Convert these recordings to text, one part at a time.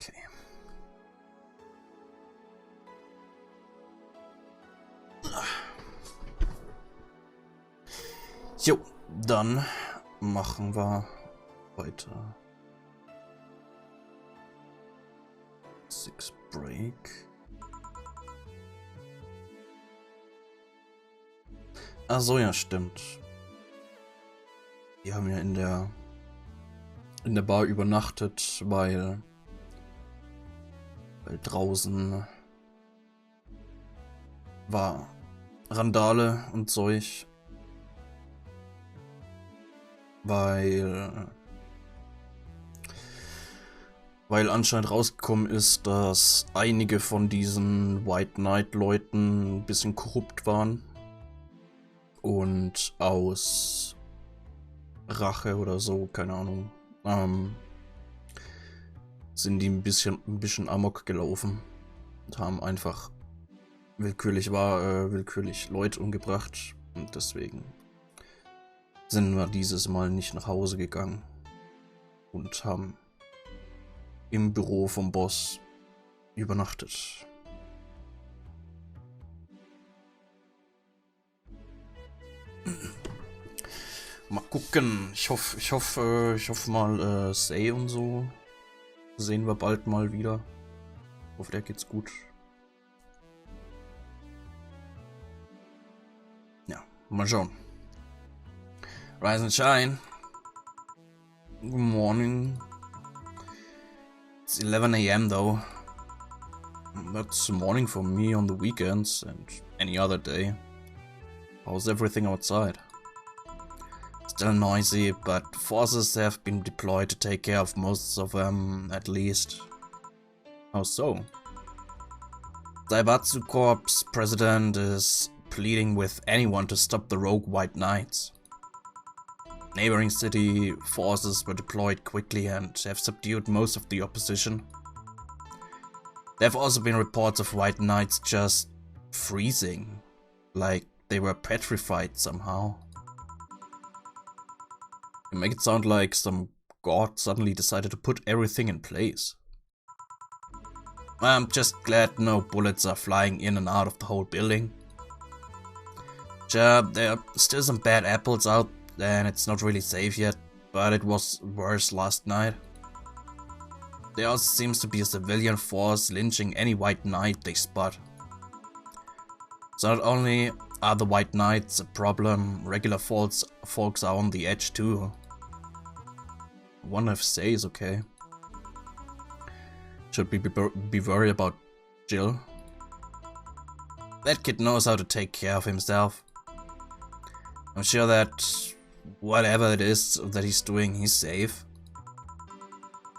Okay. Jo, dann machen wir weiter. 6 Break. Ach so, ja, stimmt. Wir haben ja in der Bar übernachtet, weil draußen war Randale und Zeug. Weil anscheinend rausgekommen ist, dass einige von diesen White Knight Leuten ein bisschen korrupt waren und aus Rache oder so, keine Ahnung, sind die ein bisschen amok gelaufen und haben einfach willkürlich Leute umgebracht, und deswegen sind wir dieses Mal nicht nach Hause gegangen und haben im Büro vom Boss übernachtet. Mal gucken. Ich hoffe mal, Say und so sehen wir bald mal wieder. Ich hoffe, der geht's gut. Ja, mal schauen. Rise and shine. Good morning. It's 11 a.m. though. That's morning for me on the weekends and any other day. How's everything outside? Still noisy, but forces have been deployed to take care of most of them, at least. How so? Daibatsu Corps president is pleading with anyone to stop the rogue White Knights. Neighboring city forces were deployed quickly and have subdued most of the opposition. There have also been reports of White Knights just freezing, like they were petrified somehow. You make it sound like some god suddenly decided to put everything in place. I'm just glad no bullets are flying in and out of the whole building. Sure, there are still some bad apples out and it's not really safe yet, but it was worse last night. There also seems to be a civilian force lynching any White Knight they spot. So not only are the White Knights a problem, regular folks are on the edge too. I wonder if Say is okay. Should we be worried about Jill? That kid knows how to take care of himself. I'm sure that whatever it is that he's doing, he's safe.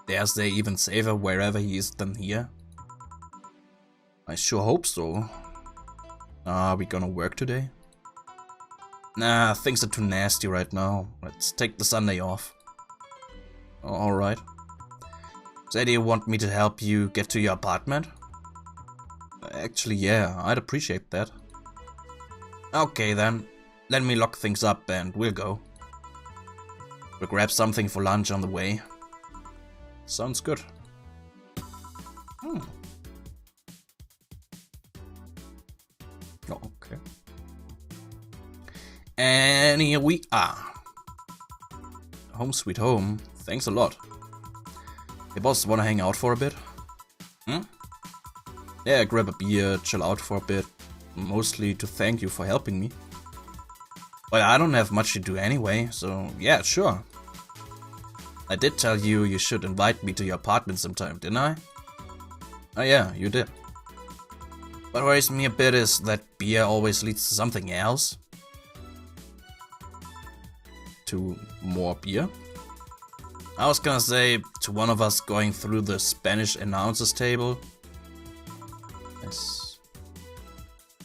Dare say even safer wherever he is than here. I sure hope so. Are we gonna work today? Nah, things are too nasty right now. Let's take the Sunday off. Alright. Say, do you want me to help you get to your apartment? Actually, yeah, I'd appreciate that. Okay then, let me lock things up and we'll go. We'll grab something for lunch on the way. Sounds good. Oh, okay. And here we are. Home sweet home. Thanks a lot. Hey boss, wanna hang out for a bit? Yeah, grab a beer, chill out for a bit. Mostly to thank you for helping me. But I don't have much to do anyway, so yeah, sure. I did tell you you should invite me to your apartment sometime, didn't I? Oh yeah, you did. What worries me a bit is that beer always leads to something else. To more beer? I was gonna say to one of us going through the Spanish announcers table. Yes.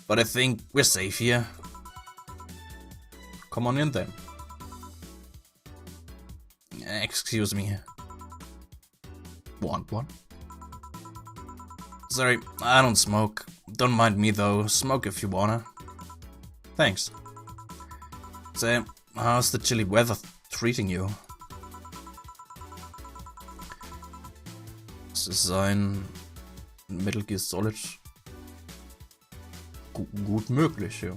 But I think we're safe here. Come on in then. Excuse me. Want one? Sorry, I don't smoke. Don't mind me though, smoke if you wanna. Thanks. Say, how's the chilly weather treating you? Design Metal Gear Solid gut möglich, ja.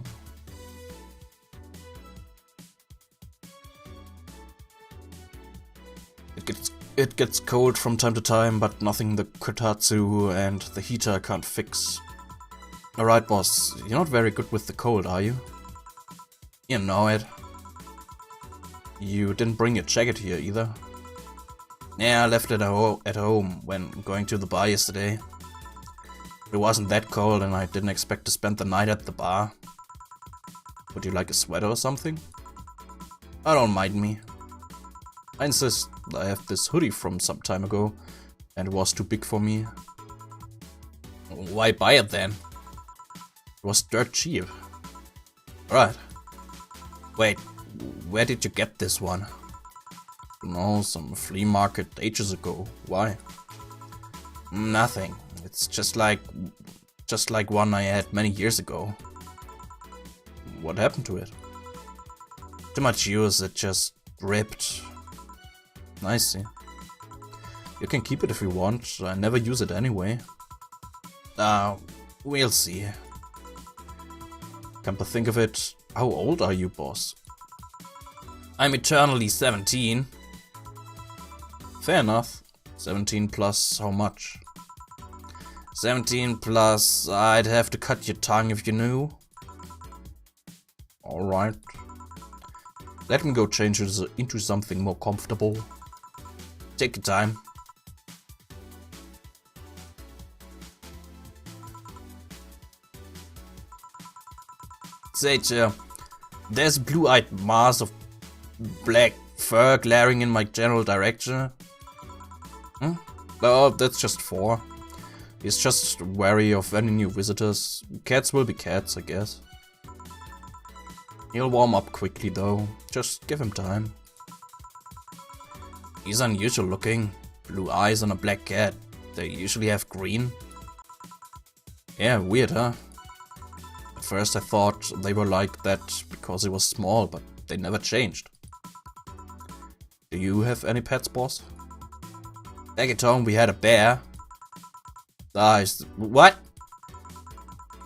It gets cold from time to time, but nothing the Kotatsu and the heater can't fix. Alright, boss, you're not very good with the cold, are you? You know it. You didn't bring your jacket here either. Yeah, I left it at home when going to the bar yesterday. It wasn't that cold and I didn't expect to spend the night at the bar. Would you like a sweater or something? I don't mind me. I insist. I have this hoodie from some time ago, and it was too big for me. Why buy it then? It was dirt cheap. Right. Wait, where did you get this one? No, some flea market ages ago. Why? Nothing. It's just like one I had many years ago. What happened to it? Too much use, it just ripped. I see. You can keep it if you want, I never use it anyway. We'll see. Come to think of it, how old are you, boss? I'm eternally 17. Fair enough. 17 plus how much? 17 plus I'd have to cut your tongue if you knew. Alright. Let me go change it into something more comfortable. Take your time. Say, there's a blue-eyed mass of black fur glaring in my general direction. Oh, that's just 4. He's just wary of any new visitors. Cats will be cats, I guess. He'll warm up quickly though. Just give him time. He's unusual looking. Blue eyes on a black cat. They usually have green. Yeah, weird, huh? At first I thought they were like that because he was small, but they never changed. Do you have any pets, boss? Back at home we had a bear. What?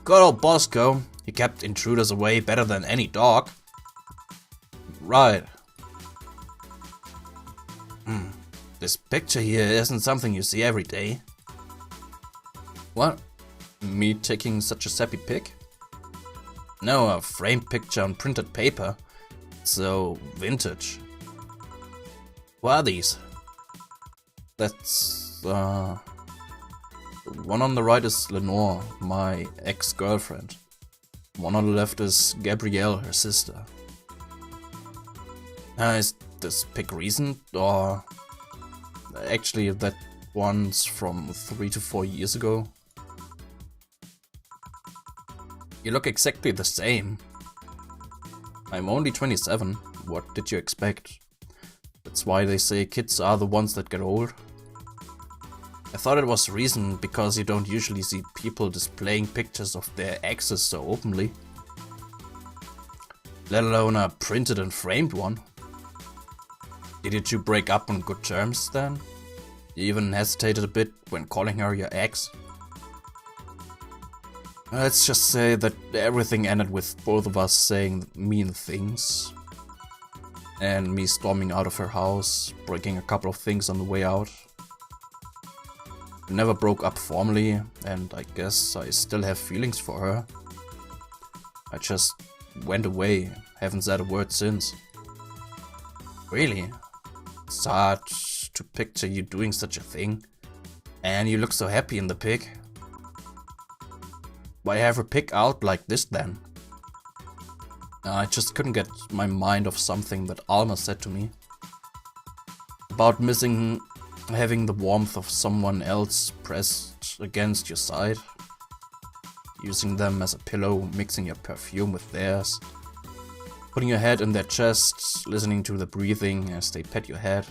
Good old Bosco. He kept intruders away better than any dog. Right. This picture here isn't something you see every day. What? Me taking such a sappy pic? No, a framed picture on printed paper. So vintage. What are these? That's the one on the right is Lenore, my ex-girlfriend. One on the left is Gabrielle, her sister. Is this pic recent, or actually that one's from 3 to 4 years ago? You look exactly the same. I'm only 27, what did you expect? That's why they say kids are the ones that get old. I thought it was reason because you don't usually see people displaying pictures of their exes so openly. Let alone a printed and framed one. Did you two break up on good terms then? You even hesitated a bit when calling her your ex? Let's just say that everything ended with both of us saying mean things. And me storming out of her house, breaking a couple of things on the way out. We never broke up formally, and I guess I still have feelings for her. I just went away, haven't said a word since. Really? It's hard to picture you doing such a thing. And you look so happy in the pic. Why have her pic out like this then? I just couldn't get my mind off something that Alma said to me. About missing having the warmth of someone else pressed against your side. Using them as a pillow, mixing your perfume with theirs. Putting your head in their chest, listening to the breathing as they pet your head.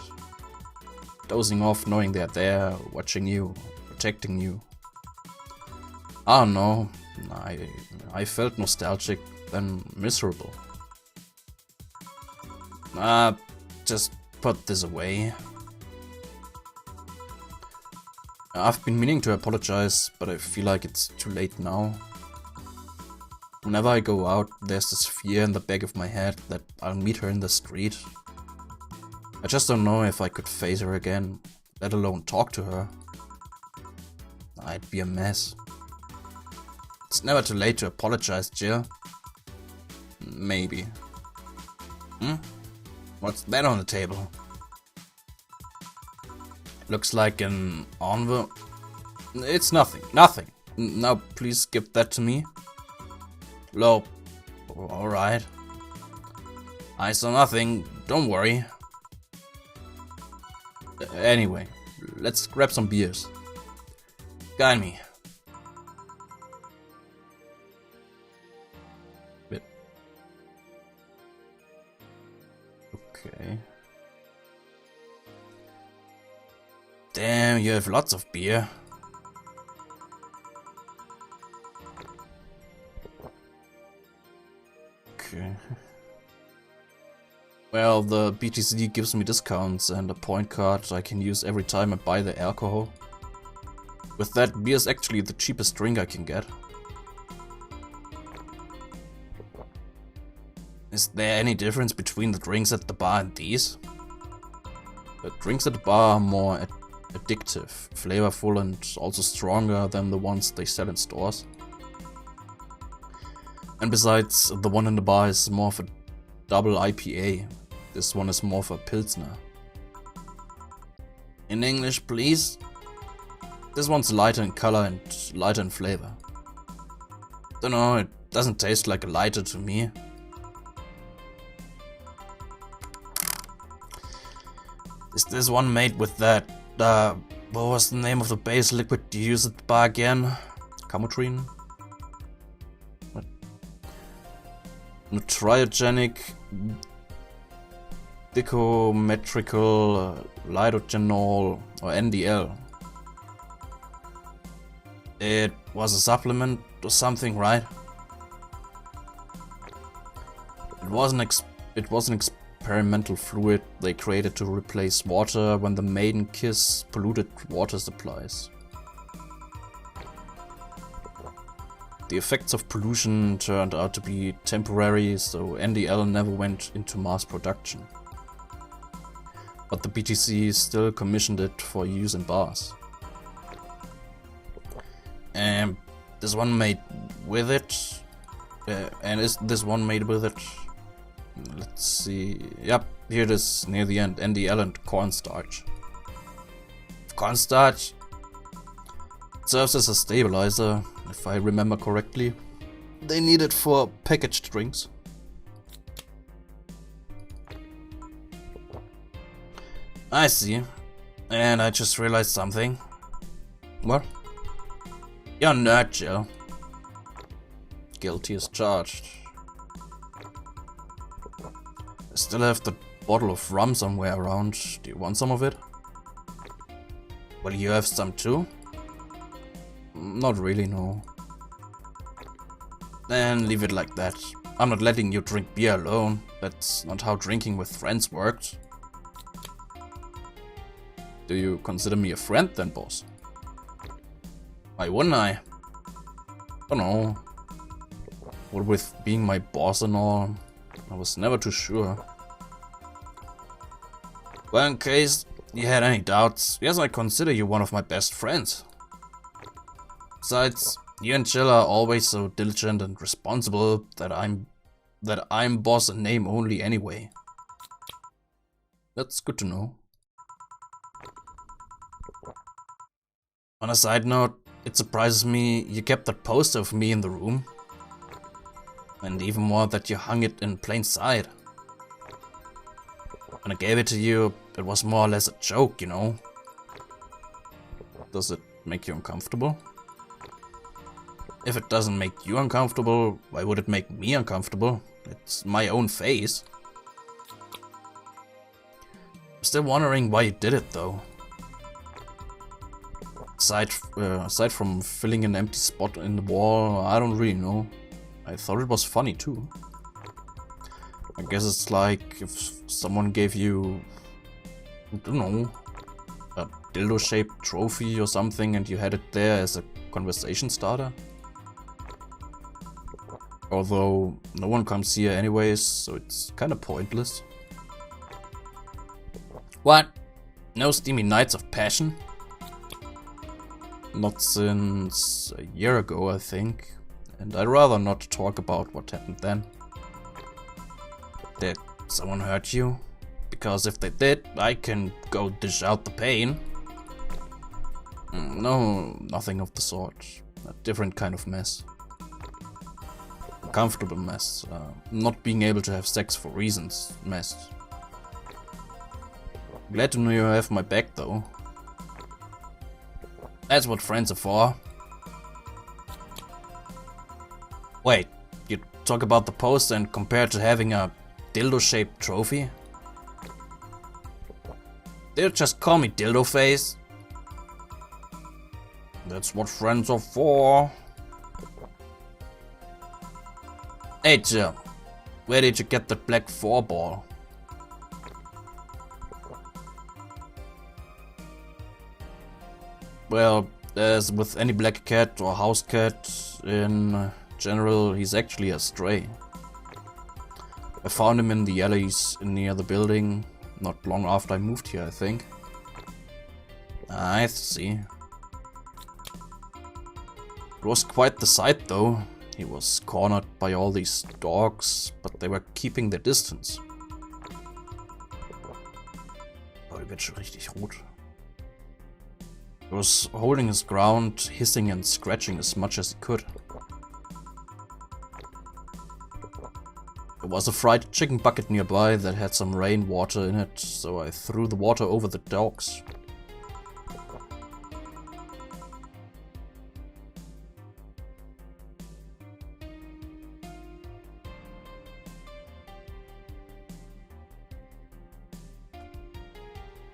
Dozing off knowing they're there, watching you, protecting you. I don't know, I felt nostalgic, then miserable. Just put this away. I've been meaning to apologize, but I feel like it's too late now. Whenever I go out, there's this fear in the back of my head that I'll meet her in the street. I just don't know if I could face her again, let alone talk to her. I'd be a mess. It's never too late to apologize, Jill. Maybe. What's that on the table? Looks like an envelope. It's nothing. Nothing. Now please give that to me. Low. Alright. I saw nothing. Don't worry. Anyway, let's grab some beers. Guide me. Bit. Okay. Damn, you have lots of beer. Okay. Well, the BTC gives me discounts and a point card I can use every time I buy the alcohol. With that, beer is actually the cheapest drink I can get. Is there any difference between the drinks at the bar and these? The drinks at the bar are more addictive, flavorful and also stronger than the ones they sell in stores. And besides, the one in the bar is more of a double IPA. This one is more of a Pilsner. In English, please. This one's lighter in color and lighter in flavor. Don't know, it doesn't taste like a lighter to me. Is this one made with that, what was the name of the base liquid you use at the bar again? Camotrine? What? Nutriogenic, dicometrical, lidogenol, or NDL. It was a supplement or something, right? It was an experimental fluid they created to replace water when the maiden kiss polluted water supplies. The effects of pollution turned out to be temporary, so NDL never went into mass production. But the BTC still commissioned it for use in bars. And this one made with it? And is this one made with it? Let's see. Yep, here it is near the end. NDL and cornstarch. Cornstarch serves as a stabilizer, if I remember correctly. They need it for packaged drinks. I see. And I just realized something. What? You're a nerd, Jill. Guilty as charged. I still have the bottle of rum somewhere around. Do you want some of it? Will you have some too? Not really, no. Then leave it like that. I'm not letting you drink beer alone. That's not how drinking with friends worked. Do you consider me a friend then, boss? Why wouldn't I? Don't know. What with being my boss and all, I was never too sure. Well, in case you had any doubts, yes, I consider you one of my best friends. Besides, you and Jill are always so diligent and responsible that I'm boss in name only anyway. That's good to know. On a side note, it surprises me you kept that poster of me in the room. And even more that you hung it in plain sight. When I gave it to you, it was more or less a joke, you know. Does it make you uncomfortable? If it doesn't make you uncomfortable, why would it make me uncomfortable? It's my own face. I'm still wondering why you did it though. Aside from filling an empty spot in the wall, I don't really know. I thought it was funny too. I guess it's like if someone gave you, I don't know, a dildo-shaped trophy or something and you had it there as a conversation starter? Although no one comes here anyways, so it's kinda pointless. What? No steamy nights of passion? Not since a year ago, I think. And I'd rather not talk about what happened then. Did someone hurt you? Because if they did, I can go dish out the pain. No, nothing of the sort. A different kind of mess. A comfortable mess. Not being able to have sex for reasons mess. Glad to know you have my back though. That's what friends are for. Wait, you talk about the poster and compare it to having a dildo-shaped trophy? They'll just call me dildo face. That's what friends are for. Hey Jill, where did you get that black 4-ball? Well, as with any black cat or house cat in general, he's actually a stray. I found him in the alleys near the building, not long after I moved here, I think. I see. It was quite the sight though. He was cornered by all these dogs, but they were keeping their distance. Oh, die wird schon richtig rot. He was holding his ground, hissing and scratching as much as he could. There was a fried chicken bucket nearby that had some rainwater in it, so I threw the water over the dogs.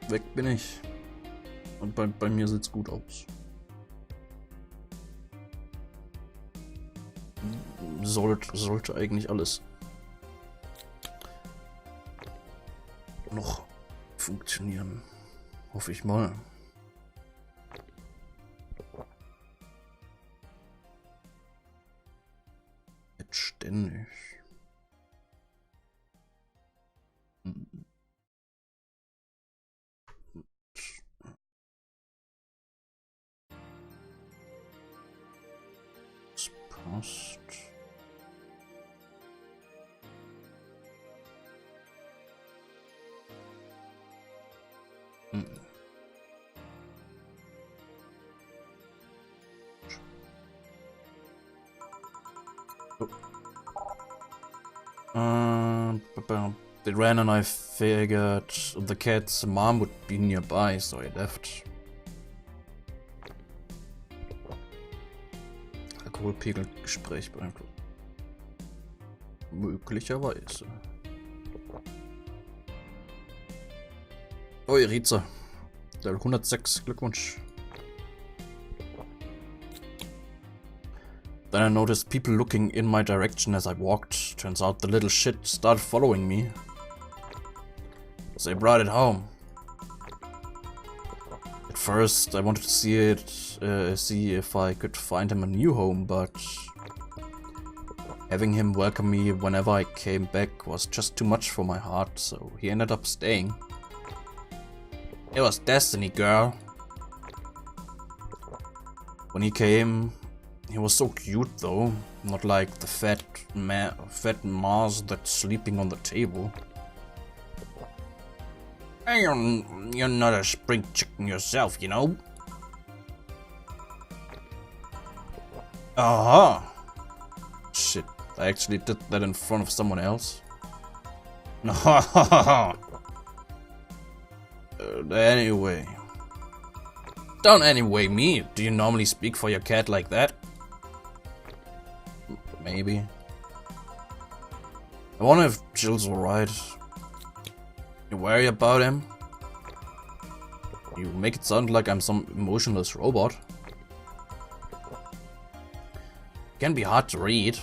Weg bin ich. Und bei mir sieht's gut aus. Sollte eigentlich alles noch funktionieren. Hoffe ich mal. Jetzt ständig. Das passt. They ran and I figured the cat's mom would be nearby, so I left. Alkoholpegel Gespräch beeinflusst. Möglicherweise. Oh, Iriza. Level 106, Glückwunsch. Then I noticed people looking in my direction as I walked. Turns out the little shit started following me. So they brought it home. At first I wanted to see if I could find him a new home, but having him welcome me whenever I came back was just too much for my heart, so he ended up staying. It was destiny, girl. When he came, he was so cute though, not like the fat Mars that's sleeping on the table. Hey, you're not a spring chicken yourself, you know? Aha! Shit, I actually did that in front of someone else. Anyway. Don't anyway me. Do you normally speak for your cat like that? Maybe. I wonder if Jill's alright. You worry about him? You make it sound like I'm some emotionless robot. Can be hard to read.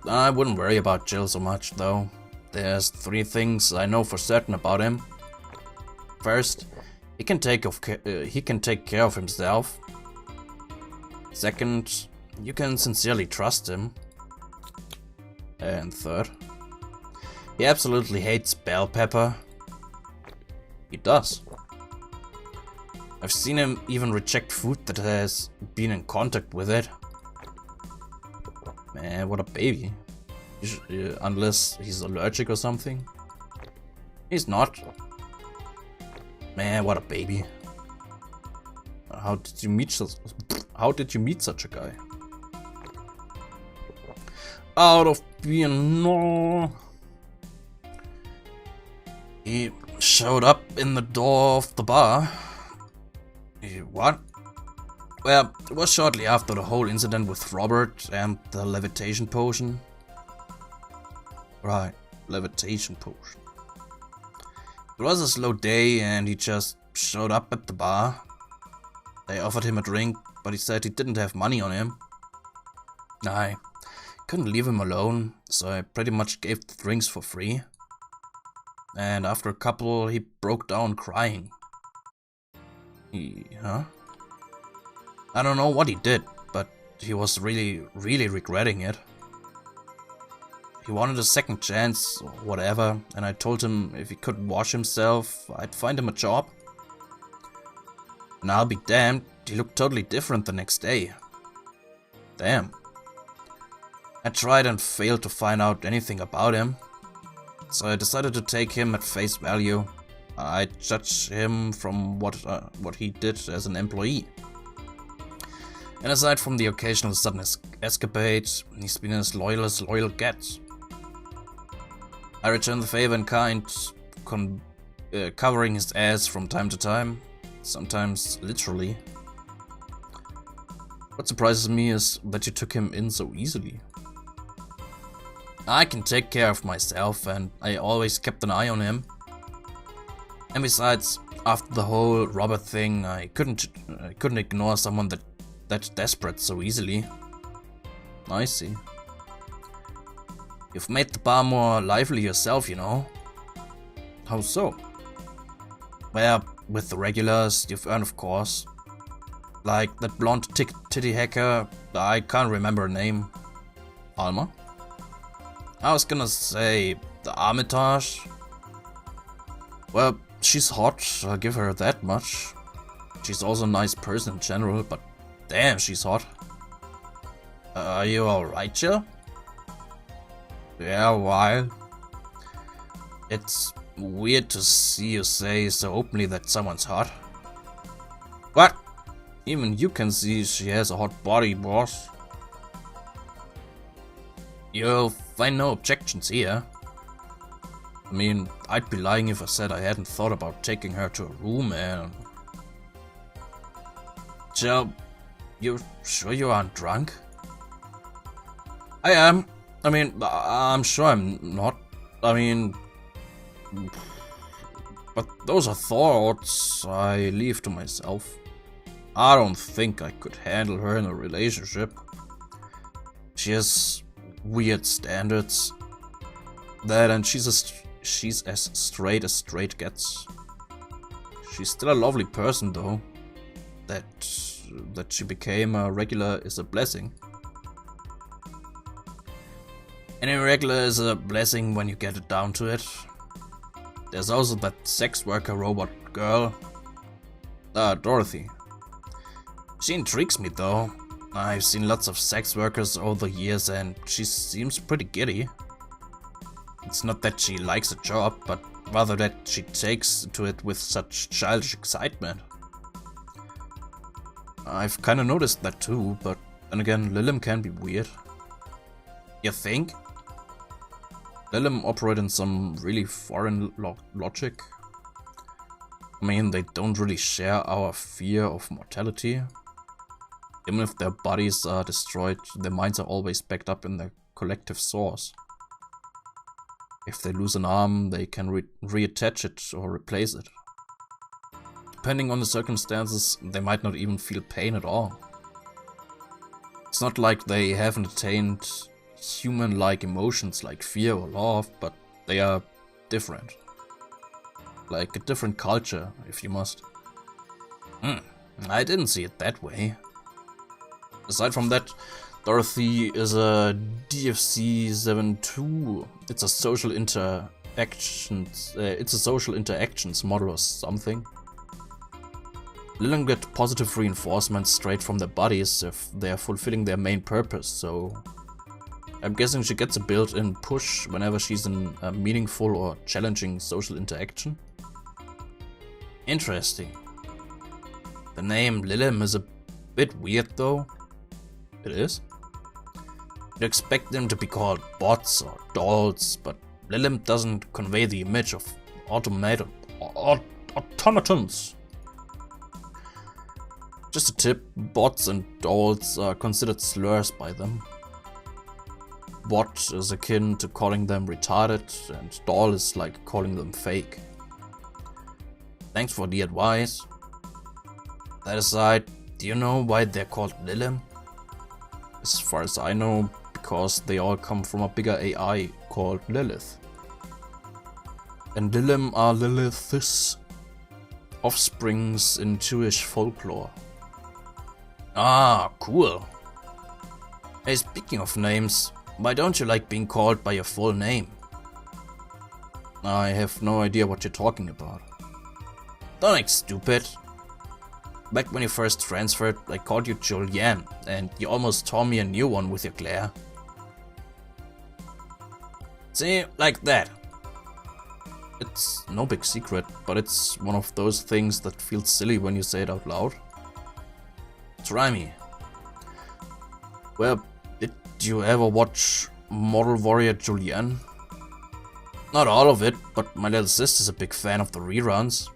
I wouldn't worry about Jill so much though. There's 3 things I know for certain about him. First, he can take care of himself. Second, you can sincerely trust him. And third, he absolutely hates bell pepper. He does. I've seen him even reject food that has been in contact with it. Man, what a baby. Unless he's allergic or something. He's not. Man, what a baby. How did you meet such a guy? Out of being no. He showed up in the door of the bar. What? Well, it was shortly after the whole incident with Robert and the levitation potion. Right, levitation potion. It was a slow day and he just showed up at the bar. They offered him a drink, but he said he didn't have money on him. I couldn't leave him alone, so I pretty much gave the drinks for free. And after a couple, he broke down crying. Huh? I don't know what he did, but he was really regretting it. He wanted a second chance or whatever, and I told him if he could wash himself, I'd find him a job. And I'll be damned, he looked totally different the next day. Damn. I tried and failed to find out anything about him, so I decided to take him at face value. I judge him from what he did as an employee. And aside from the occasional sudden escapade, he's been as loyal gets. I return the favor in kind, covering his ass from time to time, sometimes literally. What surprises me is that you took him in so easily. I can take care of myself and I always kept an eye on him. And besides, after the whole Robert thing, I couldn't ignore someone that's desperate so easily. I see. You've made the bar more lively yourself, you know. How so? Well, with the regulars, you've earned, of course. Like that blonde titty hacker, I can't remember her name. Alma? I was gonna say the Armitage. Well, she's hot, I'll give her that much. She's also a nice person in general, but damn, she's hot. Are you alright, Jill? Yeah, why? It's weird to see you say so openly that someone's hot. What? Even you can see she has a hot body, boss. You'll find no objections here. I mean, I'd be lying if I said I hadn't thought about taking her to a room and... Jill, you sure you aren't drunk? I am. I mean, I'm sure I'm not. I mean... But those are thoughts I leave to myself. I don't think I could handle her in a relationship. She has weird standards. That and she's as straight gets. She's still a lovely person though. That she became a regular is a blessing. Any regular is a blessing when you get it down to it. There's also that sex worker robot girl. Dorothy. She intrigues me though. I've seen lots of sex workers over the years and she seems pretty giddy. It's not that she likes a job, but rather that she takes to it with such childish excitement. I've kinda noticed that too, but then again, Lilim can be weird. You think? Lilim operate in some really foreign logic. I mean, they don't really share our fear of mortality. Even if their bodies are destroyed, their minds are always backed up in their collective source. If they lose an arm, they can reattach it or replace it. Depending on the circumstances, they might not even feel pain at all. It's not like they haven't attained human-like emotions like fear or love, but they are different. Like a different culture, if you must. I didn't see it that way. Aside from that, Dorothy is a DFC-72. It's a social interactions model or something. Lilem get positive reinforcement straight from their bodies if they're fulfilling their main purpose, so I'm guessing she gets a built-in push whenever she's in a meaningful or challenging social interaction. Interesting. The name Lilem is a bit weird though. It is. You'd expect them to be called bots or dolls, but Lilem doesn't convey the image of automatons. Just a tip, bots and dolls are considered slurs by them. Bot is akin to calling them retarded, and doll is like calling them fake. Thanks for the advice. That aside, do you know why they're called Lilem? As far as I know, because they all come from a bigger AI called Lilith. And Lilem are Lilith's offsprings in Jewish folklore. Ah, cool. Hey, speaking of names, why don't you like being called by your full name? I have no idea what you're talking about. Don't act stupid. Back when you first transferred, I called you Julianne, and you almost tore me a new one with your glare. See, like that. It's no big secret, but it's one of those things that feels silly when you say it out loud. Try me. Well, did you ever watch Model Warrior Julianne? Not all of it, but my little sister's a big fan of the reruns.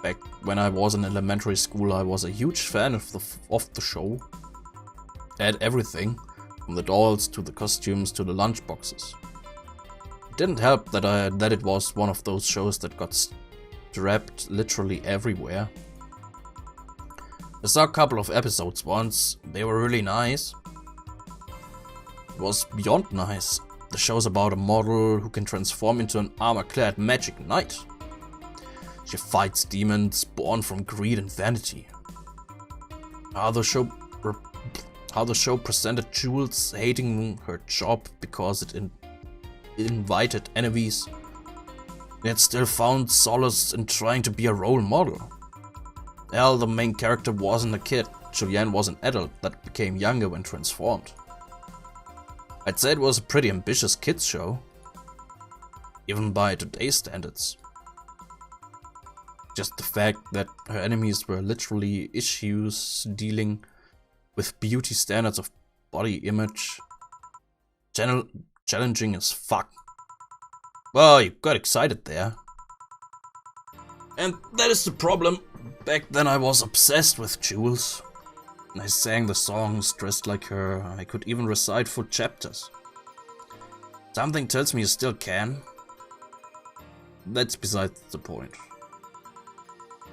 Back when I was in elementary school, I was a huge fan of the show. It had everything, from the dolls to the costumes to the lunchboxes. It didn't help that it was one of those shows that got strapped literally everywhere. I saw a couple of episodes once. They were really nice. It was beyond nice. The show's about a model who can transform into an armor-clad magic knight. She fights demons born from greed and vanity. How the show presented Jules hating her job because it invited enemies, yet still found solace in trying to be a role model. Well, the main character wasn't a kid. Julianne was an adult that became younger when transformed. I'd say it was a pretty ambitious kids show, even by today's standards. Just the fact that her enemies were literally issues dealing with beauty standards of body image. Challenging as fuck. Well, you got excited there. And that is the problem. Back then I was obsessed with Jules. I sang the songs, dressed like her. I could even recite full chapters. Something tells me you still can. That's besides the point.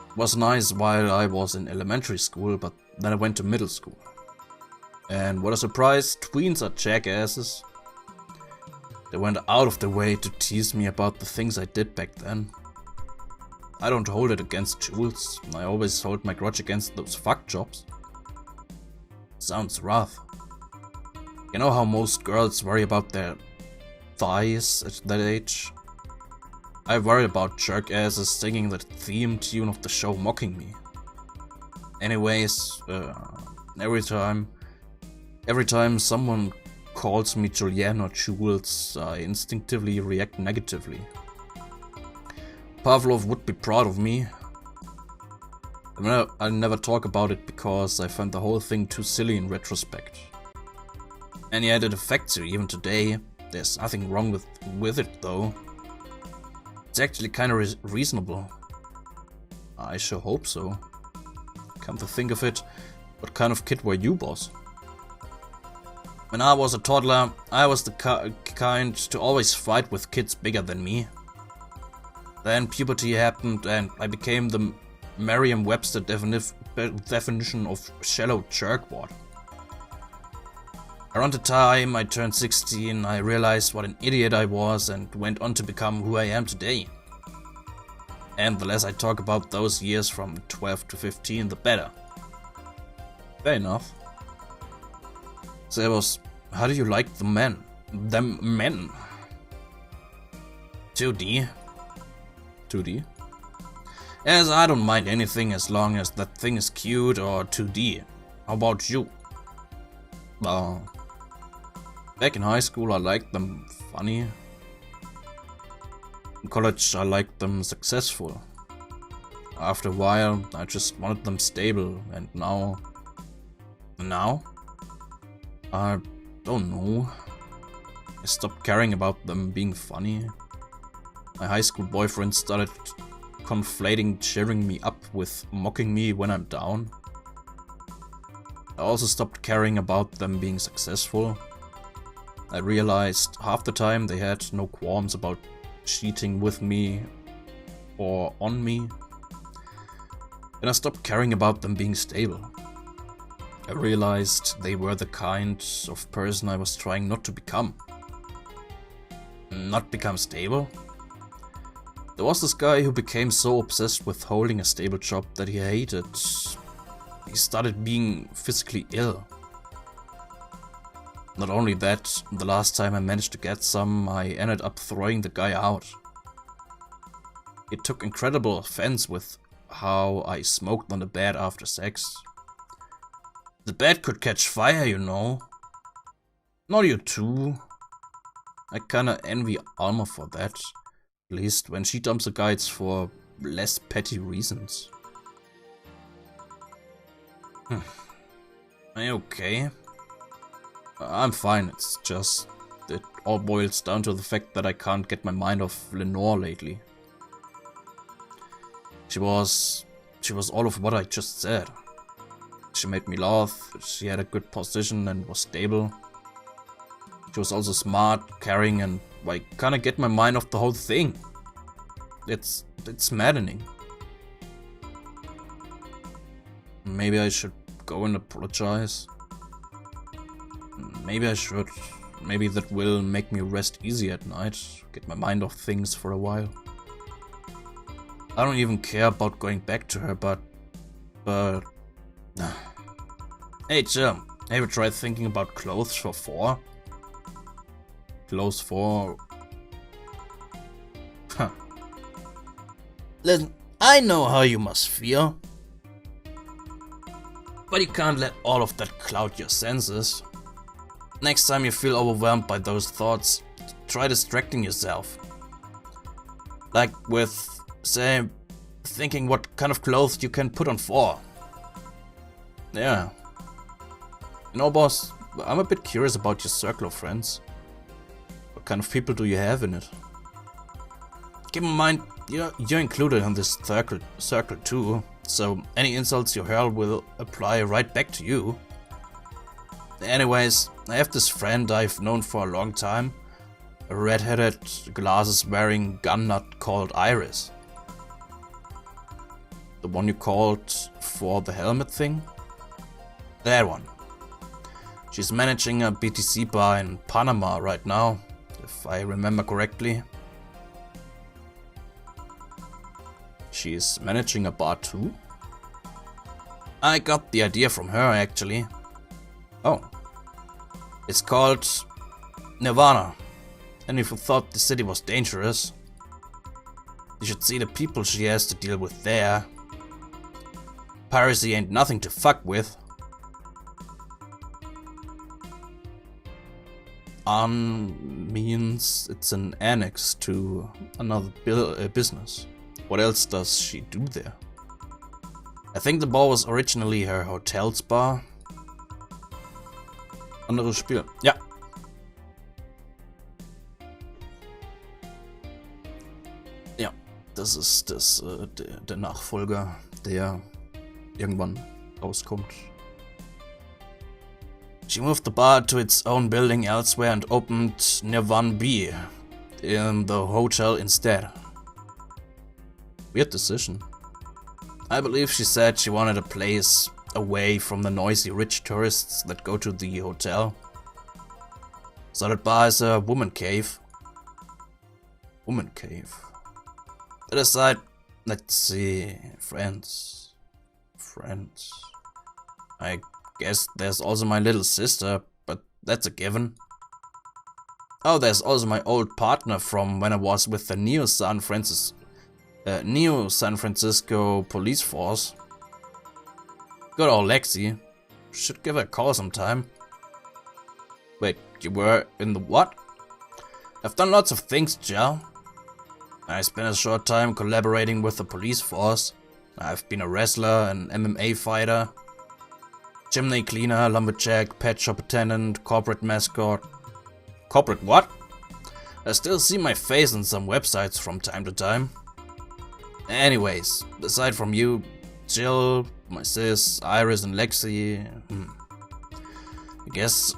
It was nice while I was in elementary school, but then I went to middle school. And what a surprise, tweens are jackasses. They went out of their way to tease me about the things I did back then. I don't hold it against Jules. I always hold my grudge against those fuck jobs. Sounds rough. You know how most girls worry about their thighs at that age? I worry about jerk asses singing the theme tune of the show mocking me. Anyways, every time someone calls me Julianne or Jules, I instinctively react negatively. Pavlov would be proud of me. I'll never talk about it because I find the whole thing too silly in retrospect. And yet it affects you even today. There's nothing wrong with it though. It's actually kind of reasonable. I sure hope so. Come to think of it, what kind of kid were you, boss? When I was a toddler, I was the kind to always fight with kids bigger than me. Then puberty happened and I became the Merriam-Webster definition of shallow jerkwad. Around the time I turned 16, I realized what an idiot I was and went on to become who I am today. And the less I talk about those years from 12 to 15, the better. Fair enough. Sebos, how do you like the men? Them men? 2D? 2D? Yes, I don't mind anything as long as that thing is cute or 2D. How about you? Back in high school I liked them funny. In college I liked them successful. After a while I just wanted them stable, and now? I don't know. I stopped caring about them being funny. My high school boyfriend started conflating cheering me up with mocking me when I'm down. I also stopped caring about them being successful. I realized half the time they had no qualms about cheating with me or on me. And I stopped caring about them being stable. I realized they were the kind of person I was trying not to become. Not become stable? There was this guy who became so obsessed with holding a stable job that he hated. He started being physically ill. Not only that, the last time I managed to get some, I ended up throwing the guy out. He took incredible offense with how I smoked on the bed after sex. The bed could catch fire, you know. Not you too. I kinda envy Alma for that. At least when she dumps the guy, it's for less petty reasons. Are you okay? I'm fine, it's just... it all boils down to the fact that I can't get my mind off Lenore lately. She was all of what I just said. She made me laugh, she had a good position and was stable. She was also smart, caring, and I kinda get my mind off the whole thing. It's maddening. Maybe I should go and apologize. Maybe I should. Maybe that will make me rest easy at night, get my mind off things for a while. I don't even care about going back to her, but... Hey Jim, have you tried thinking about clothes for 4? Clothes for... Huh. Listen, I know how you must feel. But you can't let all of that cloud your senses. Next time you feel overwhelmed by those thoughts, try distracting yourself. Like with, say, thinking what kind of clothes you can put on 4. Yeah. You know, boss, I'm a bit curious about your circle of friends. What kind of people do you have in it? Keep in mind, you're included in this circle too, so any insults you hurl will apply right back to you. Anyways, I have this friend I've known for a long time, a red-headed, glasses-wearing gun nut called Iris. The one you called for the helmet thing? That one. She's managing a BTC bar in Panama right now, if I remember correctly. She's managing a bar too? I got the idea from her, actually. Oh. It's called Nirvana. And if you thought the city was dangerous, you should see the people she has to deal with there. Piracy ain't nothing to fuck with. Means it's an annex to another business. What else does she do there? I think the bar was originally her hotel's bar. Anderes Spiel. Ja. Ja, das ist der Nachfolger, der irgendwann rauskommt. She moved the bar to its own building elsewhere and opened Nirvana B in the hotel instead. Weird decision. I believe she said she wanted a place away from the noisy rich tourists that go to the hotel. So that bar is a woman cave. Woman cave. That aside, Let's see. Friends. Friends. I guess there's also my little sister, but that's a given. Oh, there's also my old partner from when I was with the Neo San Francisco police force. Good old Lexi. Should give her a call sometime. Wait, you were in the what? I've done lots of things, Jill. I spent a short time collaborating with the police force. I've been a wrestler, an MMA fighter, chimney cleaner, lumberjack, pet shop attendant, corporate mascot. Corporate what? I still see my face on some websites from time to time. Anyways, aside from you, Jill, my sis, Iris and Lexi, I guess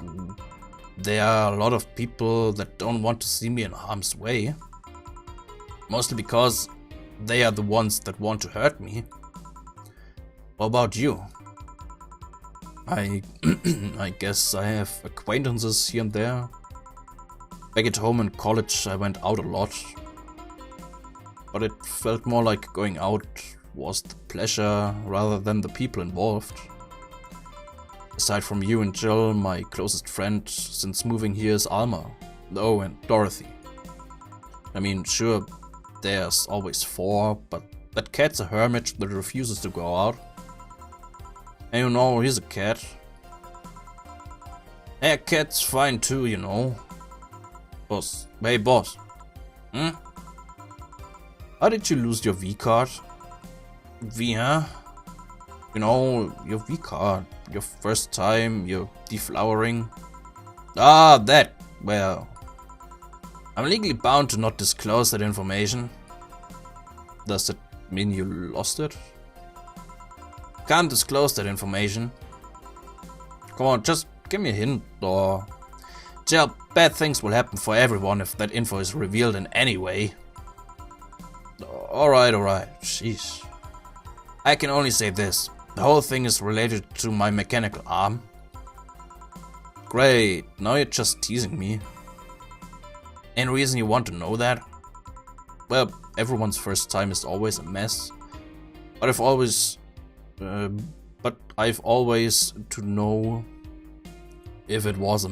there are a lot of people that don't want to see me in harm's way. Mostly because they are the ones that want to hurt me. What about you? I guess I have acquaintances here and there. Back at home in college I went out a lot. But it felt more like going out was the pleasure rather than the people involved. Aside from you and Jill, my closest friend since moving here is Alma. Oh, and Dorothy. I mean, sure, there's always 4, but that cat's a hermit that refuses to go out. And you know, he's a cat. Hey, a cat's fine too, you know. Boss. Hey, boss. How did you lose your V card? V, huh? You know, your V card. Your first time, your deflowering. Ah, that. Well, I'm legally bound to not disclose that information. Does that mean you lost it? Can't disclose that information. Come on, just give me a hint, or... Jill, bad things will happen for everyone if that info is revealed in any way. Alright, jeez. I can only say this. The whole thing is related to my mechanical arm. Great, now you're just teasing me. Any reason you want to know that? Well, everyone's first time is always a mess. But I've always to know if it was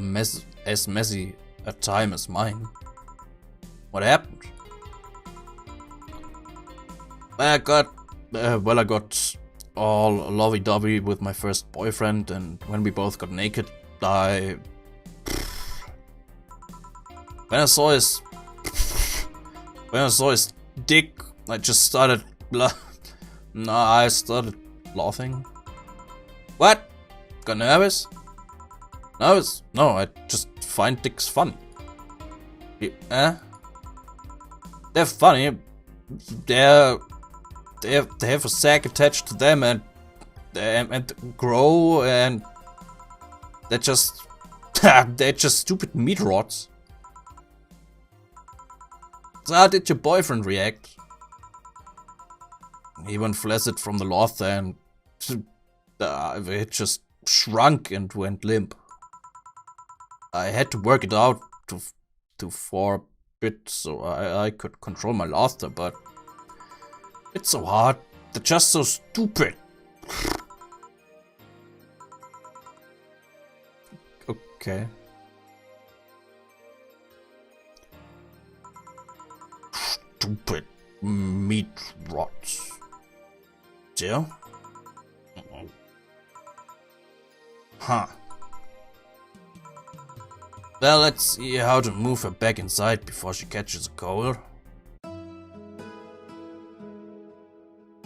as messy a time as mine. What happened? I got all lovey-dovey with my first boyfriend, and when we both got naked, when I saw his dick, I just started I started laughing. What? Got nervous? Nervous? No, I just find dicks funny. They're funny. They have a sack attached to them and grow, and they're just stupid meat rods. So how did your boyfriend react? He went flaccid from the laughter and it just shrunk and went limp. I had to work it out for a bit so I could control my laughter, but it's so hard. They're just so stupid. Okay. Stupid meat rots. Jill? Huh. Well, let's see how to move her back inside before she catches a cold.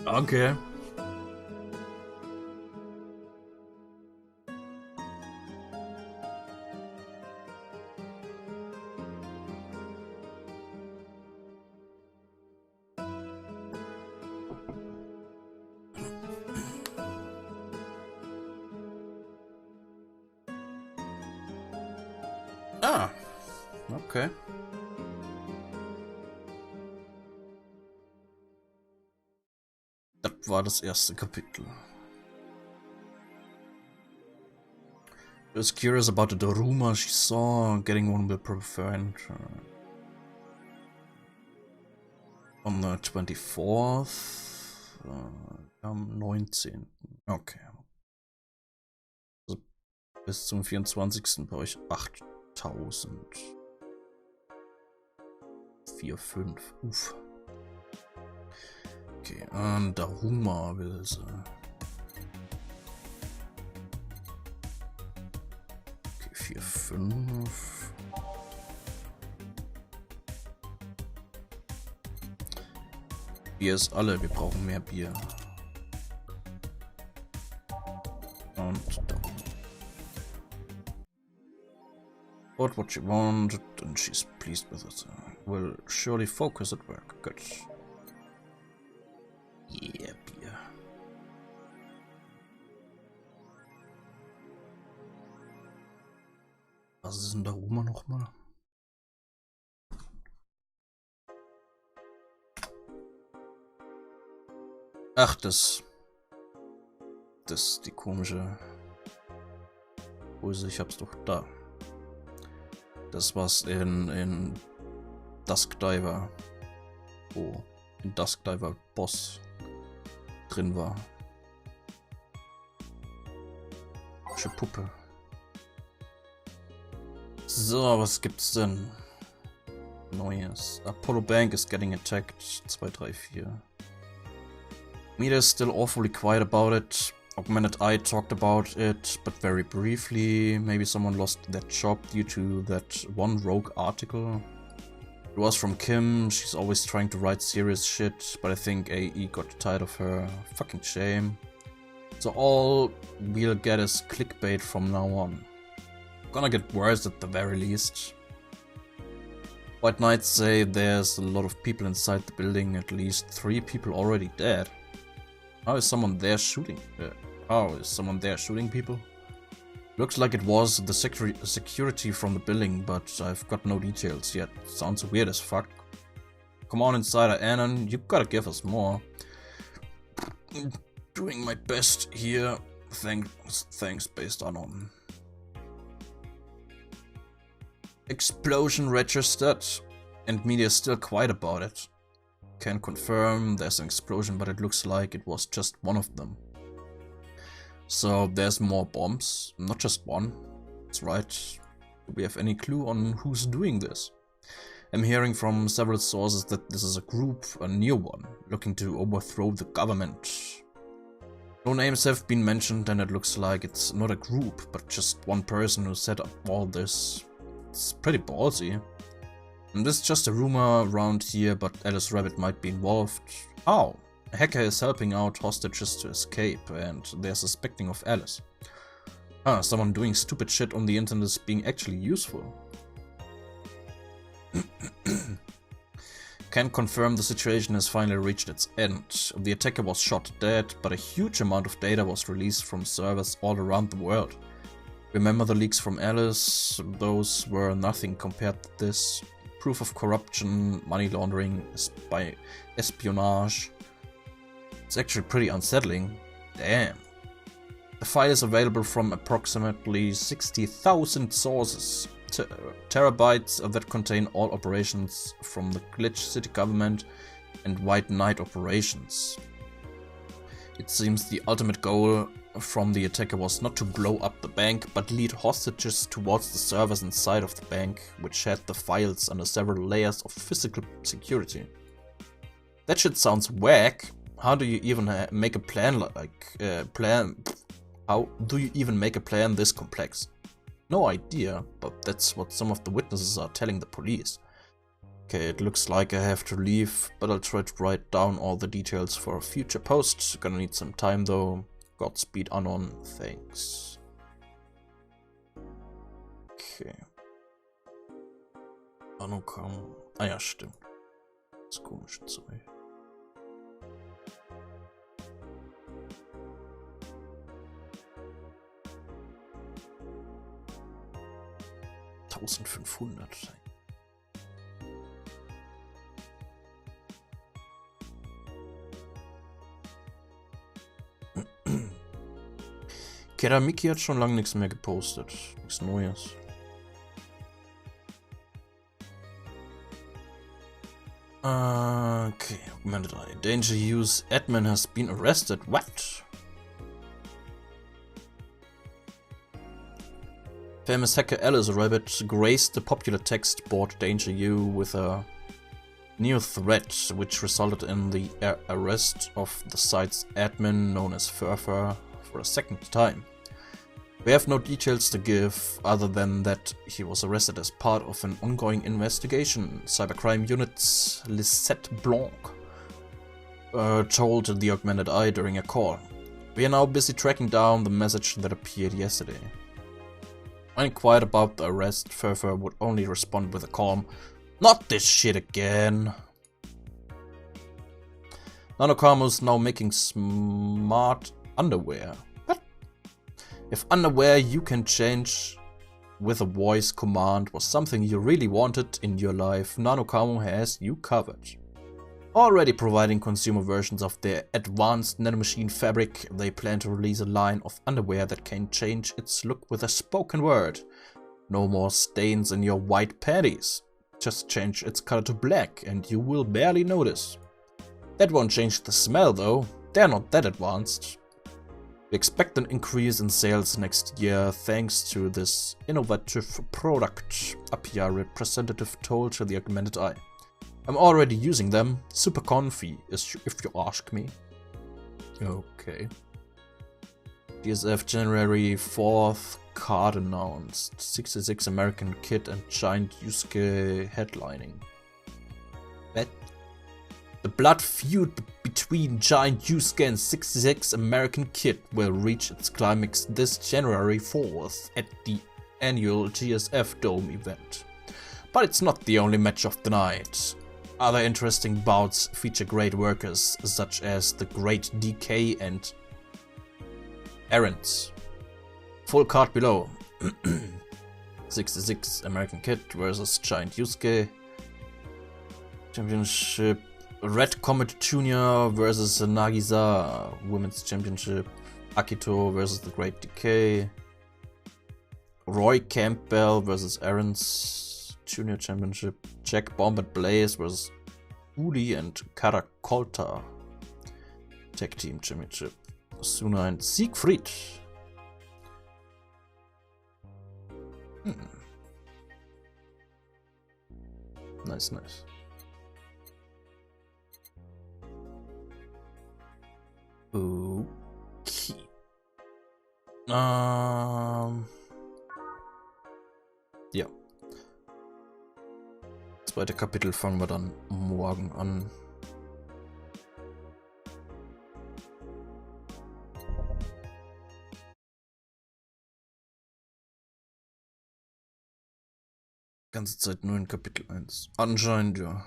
Okay. Ah, okay. Das war das erste Kapitel. She was curious about the rumor she saw, getting one with her friend. On the 24th. Am 19. Okay. Also bis zum 24. bei euch 8000. 4, 5. Uff. Okay, der Hunger will sie. Okay, 4, 5. Bier ist alle, wir brauchen mehr Bier. Und dann. Got what she wanted and she's pleased with it. Will surely focus at work. Good. Yeah, Bier. Was ist denn da oben nochmal? Ach, das ist die komische. Wo ist es? Ich hab's doch da. Das was in Dusk Diver. Oh, in Dusk Diver Boss drin war. Komische Puppe. So, was gibt's denn Neues? Apollo Bank is getting attacked. 2, 3, 4. Meter is still awfully quiet about it. Augmented Eye talked about it, but very briefly. Maybe someone lost their job due to that one rogue article. It was from Kim. She's always trying to write serious shit, but I think AE got tired of her. Fucking shame. So all we'll get is clickbait from now on. Gonna get worse at the very least. White Knights say there's a lot of people inside the building, at least 3 people already dead. How is someone there shooting? People? Looks like it was the security from the building, but I've got no details yet. Sounds weird as fuck. Come on, Insider Anon, you gotta give us more. Doing my best here. Thanks, based on. Explosion registered, and media is still quiet about it. Can confirm there's an explosion, but it looks like it was just one of them. So there's more bombs, not just one. That's right. Do we have any clue on who's doing this? I'm hearing from several sources that this is a group, a new one, looking to overthrow the government. No names have been mentioned, and it looks like it's not a group, but just one person who set up all this. It's pretty ballsy. And this is just a rumor around here, but Alice Rabbit might be involved. Oh, a hacker is helping out hostages to escape, and they're suspecting of Alice. Someone doing stupid shit on the internet is being actually useful. Can confirm the situation has finally reached its end. The attacker was shot dead, but a huge amount of data was released from servers all around the world. Remember the leaks from Alice? Those were nothing compared to this. Proof of corruption, money laundering, espionage. It's actually pretty unsettling. Damn. The file is available from approximately 60,000 sources. Terabytes that contain all operations from the Glitch City government and White Knight operations. It seems the ultimate goal from the attacker was not to blow up the bank, but lead hostages towards the servers inside of the bank, which had the files under several layers of physical security. That shit sounds whack. How do you even make a plan How do you even make a plan this complex? No idea, but that's what some of the witnesses are telling the police. Okay, it looks like I have to leave, but I'll try to write down all the details for a future post. Gonna need some time though. Godspeed, Anon. Thanks. Okay. Anon kam. Ah ja, stimmt. Das komische Zeug. $1500. Keramiki hat schon lange nichts mehr gepostet. Nichts Neues. Okay, augmented eye. Danger use admin has been arrested. What? Famous hacker Alice Rabbit graced the popular text board Danger U with a new threat, which resulted in the arrest of the site's admin, known as Furfur, for a second time. We have no details to give, other than that he was arrested as part of an ongoing investigation. Cybercrime Unit's Lisette Blanc told the Augmented Eye during a call. We are now busy tracking down the message that appeared yesterday. When inquired about the arrest, Furfur would only respond with a calm, "Not this shit again." Nanokamu's now making smart underwear. What? If underwear you can change with a voice command was something you really wanted in your life, Nanokamu has you covered. Already providing consumer versions of their advanced nanomachine fabric, they plan to release a line of underwear that can change its look with a spoken word. No more stains in your white panties. Just change its color to black and you will barely notice. That won't change the smell though, they're not that advanced. We expect an increase in sales next year thanks to this innovative product, a PR representative told to the Augmented Eye. I'm already using them, super comfy if you ask me. Okay. DSF January 4th, card announced. 66 American Kid and Giant Yusuke headlining. What? The blood feud between Giant Yusuke and 66 American Kid will reach its climax this January 4th at the annual GSF Dome event. But it's not the only match of the night. Other interesting bouts feature great workers such as the Great DK and Errands. Full card below. 66 American Kid versus Giant Yusuke. Championship. Red Comet Jr. versus Nagisa. Women's Championship. Akito versus the Great DK. Roy Campbell versus Errands. Junior Championship. Jack Bomb and Blaze versus Uli and Karakolta. Tag Team Championship. Suna and Siegfried. Nice, nice. Okay. Ja. Zweite Kapitel fangen wir dann morgen an. Ganze Zeit nur in Kapitel 1. Anscheinend, ja.